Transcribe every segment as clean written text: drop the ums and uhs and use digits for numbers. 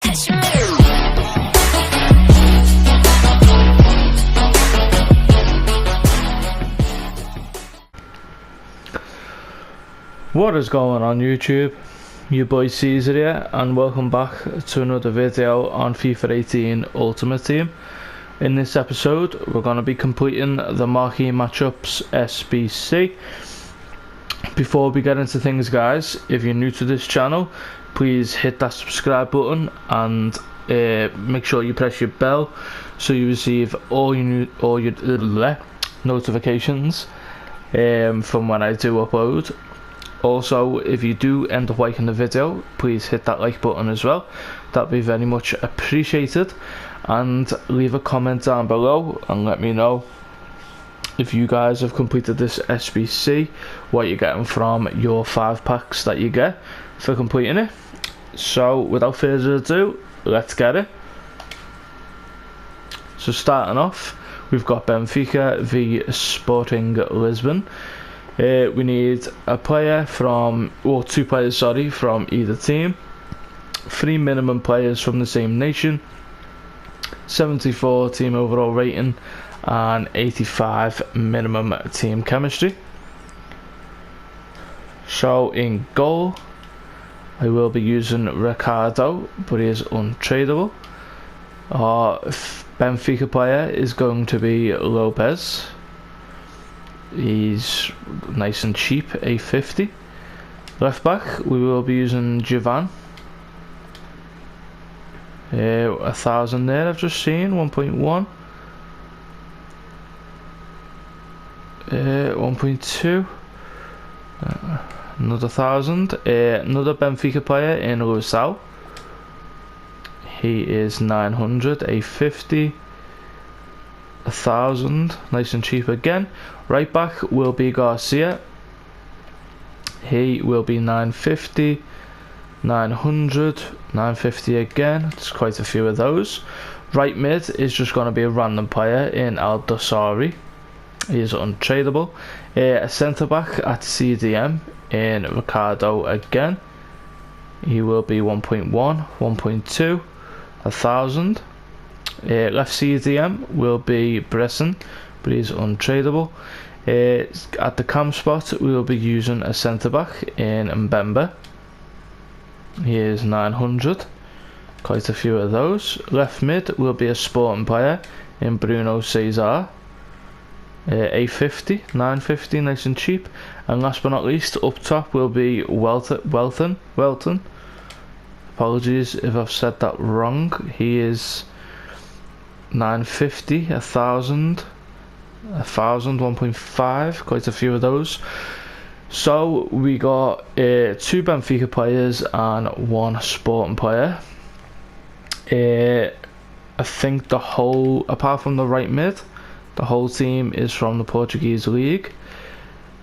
What is going on YouTube? Your boy Caesar here, and welcome back to another video on FIFA 18 Ultimate Team. In this episode we're going to be completing the Marquee Matchups SBC. Before we get into things, guys, if you're new to this channel, please hit that subscribe button and make sure you press your bell so you receive all your notifications from when I do upload. Also, if you do end up liking the video, please hit that like button as well. That'd be very much appreciated. And leave a comment down below and let me know if you guys have completed this SBC, what you're getting from your 5 packs that you get for completing it. So without further ado, let's get it. So starting off, we've got Benfica v Sporting Lisbon. We need a player from, or 2 players, sorry, from either team. 3 minimum players from the same nation. 74 team overall rating and 85 minimum team chemistry. So in goal, I will be using Ricardo, but he is untradeable. Our Benfica player is going to be Lopez. He's nice and cheap, $850. Left back, we will be using Jovan. 1,000 there, I've just seen, 1.1. 1.2. Another 1,000. Another Benfica player in Luisao. He is 900, $850. 1,000, nice and cheap again. Right back will be Garcia. He will be 950, 900, 950 again. There's quite a few of those. Right mid is just going to be a random player in Al Dosari. He is untradeable. A centre back at CDM in Ricardo again. He will be 1.1, 1.2, 1,000. Left CDM will be Bresson, but he's untradeable. At the cam spot, we will be using a centre back in Mbemba. He is 900, quite a few of those. Left mid will be a sporting player in Bruno Cesar. 850, 950, nice and cheap. And last but not least, up top will be Welton. Apologies if I've said that wrong. He is 950, 1,000, 1.5, quite a few of those. So we got 2 Benfica players and 1 sporting player. I think the whole, apart from the right mid, the whole team is from the Portuguese league.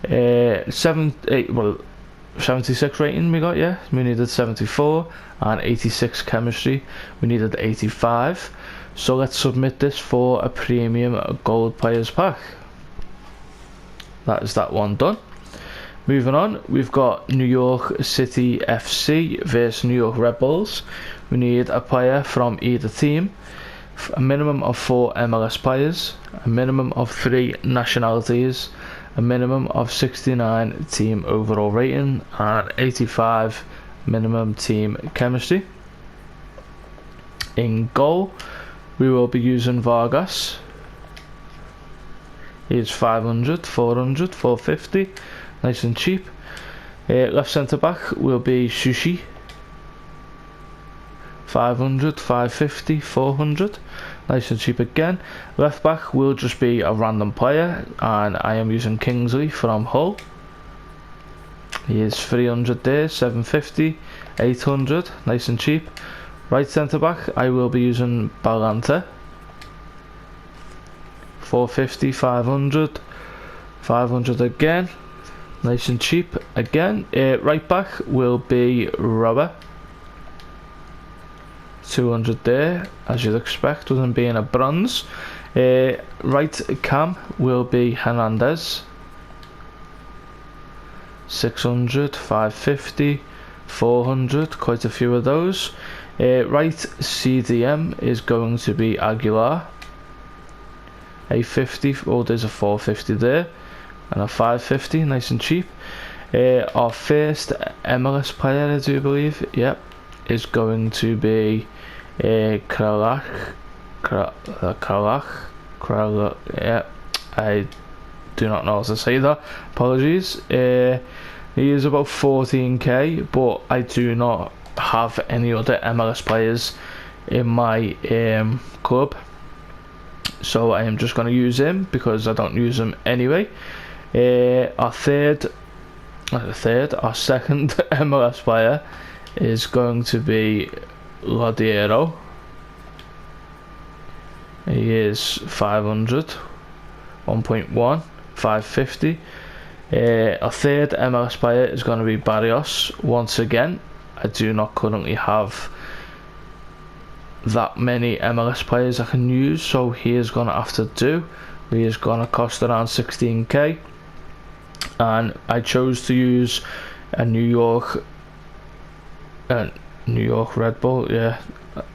76 rating we got, yeah. We needed 74 and 86 chemistry. We needed 85. So let's submit this for a premium gold players pack. That is that one done. Moving on, we've got New York City FC versus New York Red Bulls. We need a player from either team. A minimum of 4 MLS players. A minimum of 3 nationalities. A minimum of 69 team overall rating and 85 minimum team chemistry. In goal, we will be using Vargas. He's 500, 400, 450, nice and cheap. Left centre back will be Sushi. 500, 550, 400, nice and cheap again. Left back will just be a random player, and I am using Kingsley from Hull. He is 300 there, 750, 800, nice and cheap. Right centre back, I will be using Balanta. 450, 500, 500 again, nice and cheap again. Right back will be Robber. 200 there, as you'd expect with him being a bronze. Right cam will be Hernandez. 600, 550, 400, quite a few of those. Right CDM is going to be Aguilar. A 50, oh there's a 450 there, and a 550, nice and cheap. Our first MLS player, I do believe, yep, is going to be Kralach, yeah, I do not know how to say that, apologies. He is about 14k, but I do not have any other MLS players in my club, so I am just going to use him because I don't use him anyway. Our second MLS player is going to be Lodiero. He is 500, 1.1, 550. Our third MLS player is going to be Barrios. Once again, I do not currently have that many MLS players I can use, so he is going to have to do. He is going to cost around 16k, and I chose to use a New York Red Bull. Yeah,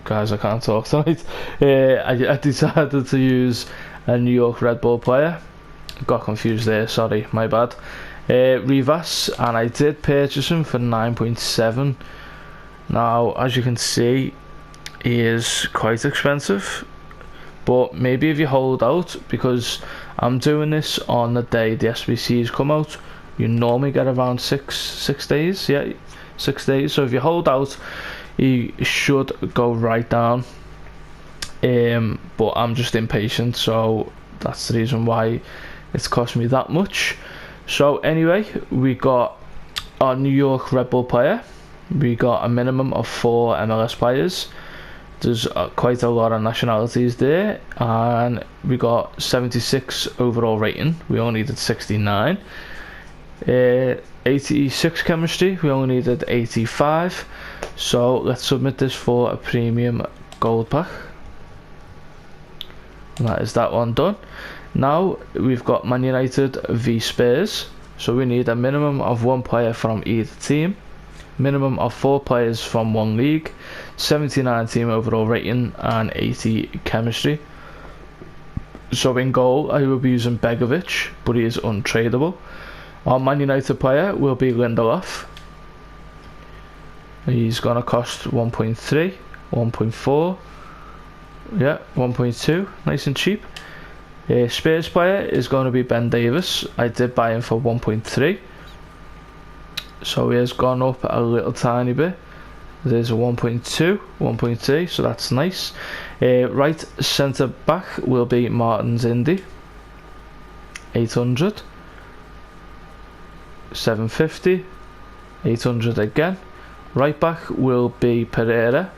guys, I can't talk tonight. I decided to use a New York Red Bull player. Got confused there, sorry, my bad. Rivas, and I did purchase him for 9.7. Now, as you can see, he is quite expensive, but maybe if you hold out, because I'm doing this on the day the SBCs come out. You normally get around six days, yeah, 6 days. So if you hold out, he should go right down. But I'm just impatient, so that's the reason why it's cost me that much. So anyway, we got our New York Red Bull player. We got a minimum of 4 MLS players. There's quite a lot of nationalities there, and we got 76 overall rating. We only needed 69. 86 chemistry, we only needed 85. So let's submit this for a premium gold pack. And that is that one done. Now we've got Man United v Spurs, so we need a minimum of 1 player from either team, minimum of 4 players from one league, 79 team overall rating, and 80 chemistry. So in goal I will be using Begovic, but he is untradeable. Our Man United player will be Lindelof. He's gonna cost 1.3, 1.4, yeah, 1.2, nice and cheap. Spurs player is going to be Ben Davis. I did buy him for 1.3, so he has gone up a little tiny bit. There's a 1.2, 1.3, so that's nice. Right centre back will be Martins Indy, 800, 750, 800 again. Right back will be Pereira,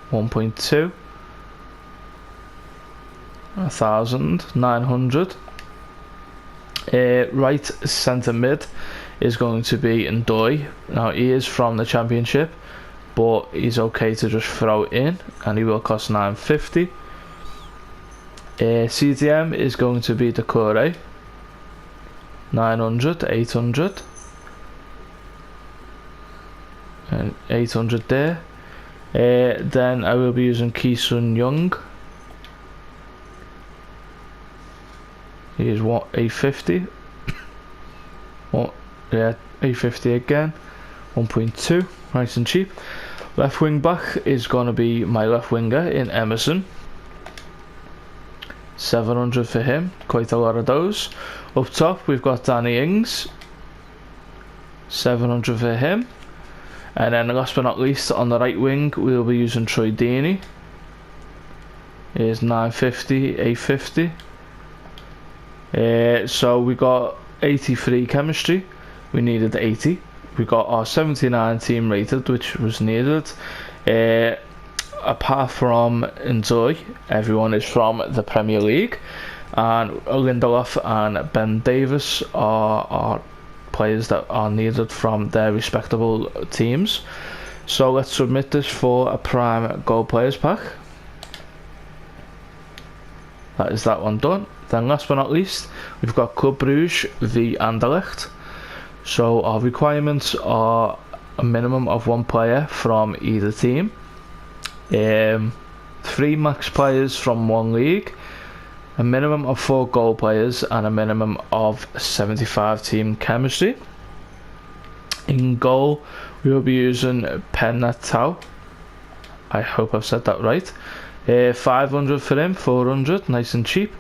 1.2, 1,900. Right centre mid is going to be Ndoye. Now he is from the Championship, but he's okay to just throw in, and he will cost 950. CDM is going to be Decore, 900, 800, and 800 there. Then I will be using Ki-Sun Young. He is what, 850. What? Yeah, 850 again. 1.2, nice and cheap. Left wing back is going to be my left winger in Emerson. 700 for him, quite a lot of those. Up top we've got Danny Ings, 700 for him. And then last but not least, on the right wing we'll be using Troy Deeney. Here's 950, 850. So we got 83 chemistry, we needed 80. We got our 79 team rated, which was needed. Apart from Ndoye, everyone is from the Premier League, and Lindelof and Ben Davis are players that are needed from their respectable teams. So let's submit this for a prime gold players pack. That is that one done. Then last but not least, we've got Club Brugge v Anderlecht. So our requirements are a minimum of 1 player from either team, 3 max players from 1 league, a minimum of 4 goal players, and a minimum of 75 team chemistry. In goal, we will be using Penatau. I hope I've said that right. 500 for him, 400, nice and cheap.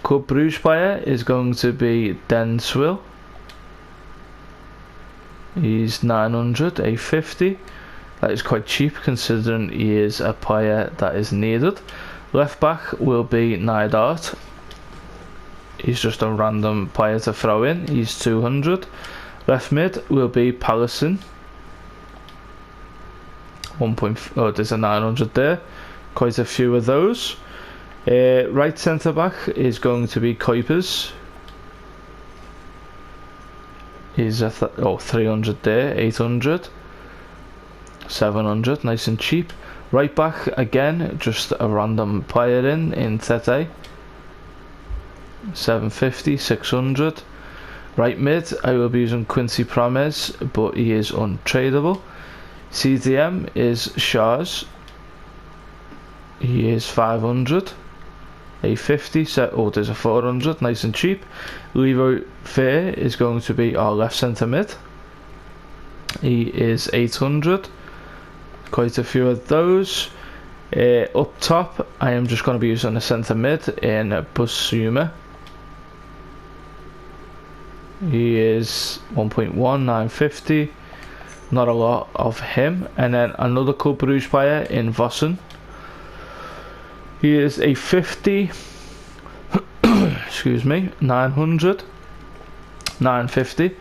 Club Bruges player is going to be Denswil. He's 900, 850. That is quite cheap considering he is a player that is needed. Left back will be Nydart. He's just a random player to throw in. He's 200. Left mid will be Pallison. Oh, there's a 900 there. Quite a few of those. Right centre back is going to be Kuipers. He's a 300 there, 800, 700, nice and cheap. Right back again, just a random player in Tete. 750, 600. Right mid, I will be using Quincy Promes, but he is untradeable. CDM is Shars. He is 500. 850, there's a 400, nice and cheap. Leroy Fair is going to be our left centre mid. He is 800. Quite a few of those. Up top, I am just going to be using a centre mid in Busuma. He is 1.1, 950. Not a lot of him. And then another Club Bruges player in Vossen. He is a 50, excuse me, 900, 950.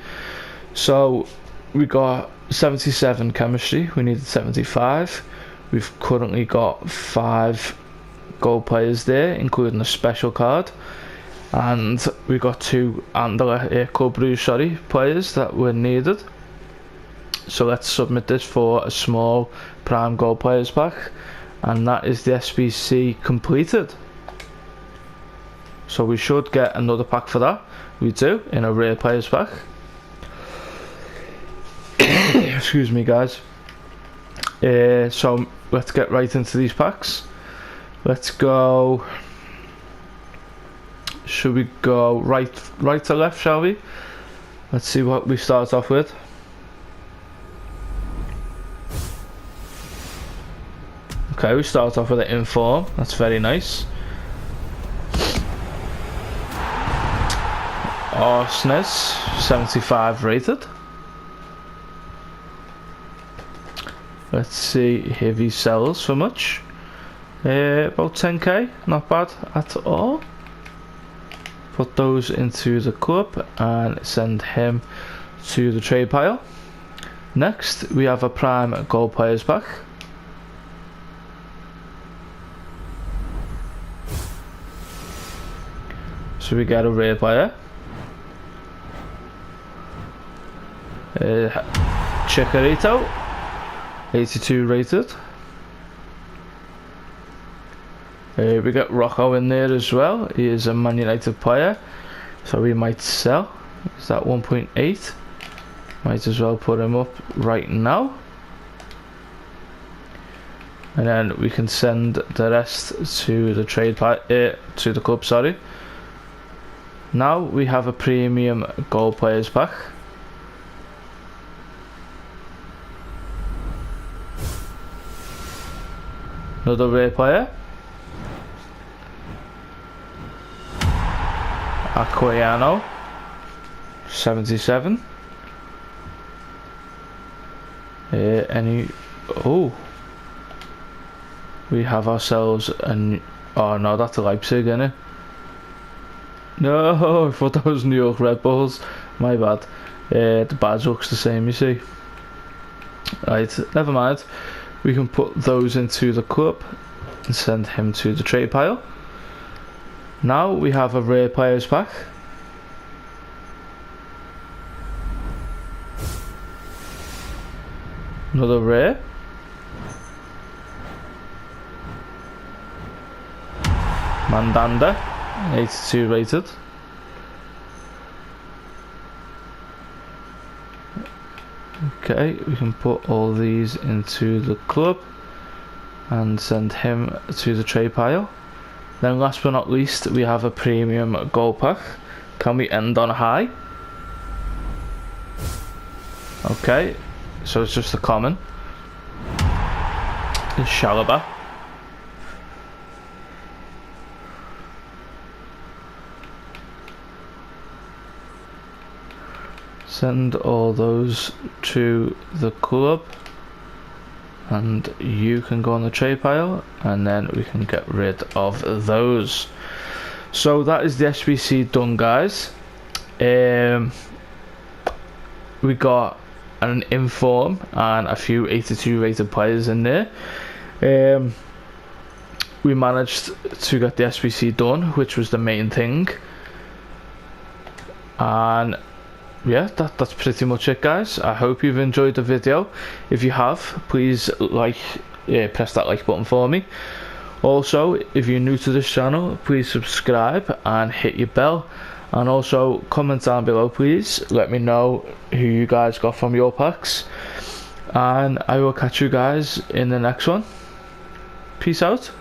So we got 77 chemistry, we needed 75. We've currently got 5 gold players there, including a special card. And we got 2 Club Bruges, players that were needed. So let's submit this for a small prime gold players pack. And that is the SBC completed. So we should get another pack for that. We do, in a rare players pack. Excuse me, guys. So let's get right into these packs. Let's go. Should we go right to left, shall we? Let's see what we start off with. Okay, we start off with an inform. That's very nice. Arsnes, 75 rated. Let's see if he sells for much. About 10k, not bad at all. Put those into the club and send him to the trade pile. Next, we have a prime gold players pack. So we get a rare player. Chicharito, 82 rated. We got Rocco in there as well. He is a Man United player, so we might sell. Is that 1.8? Might as well put him up right now. And then we can send the rest to the to the club, sorry. Now we have a premium gold players pack. Another rare player. Aquiliano, 77. We have ourselves an. Oh no, that's a Leipzig, isn't it? No, I thought that was New York Red Bulls. My bad. The badge looks the same, you see. Right, never mind. We can put those into the club and send him to the trade pile. Now we have a rare players pack. Another rare. Mandanda, 82 rated. Okay, we can put all these into the club and send him to the trade pile. Then last but not least, we have a premium gold pack. Can we end on high? Okay, so it's just a common. It's Shalaba. Send all those to the club, and you can go on the trade pile, and then we can get rid of those. So that is the SBC done, guys. We got an inform and a few 82 rated players in there. We managed to get the SBC done, which was the main thing. And yeah, that's pretty much it, guys. I hope you've enjoyed the video. If you have, please press that like button for me. Also, if you're new to this channel, please subscribe and hit your bell. And also comment down below, please. Let me know who you guys got from your packs. And I will catch you guys in the next one. Peace out.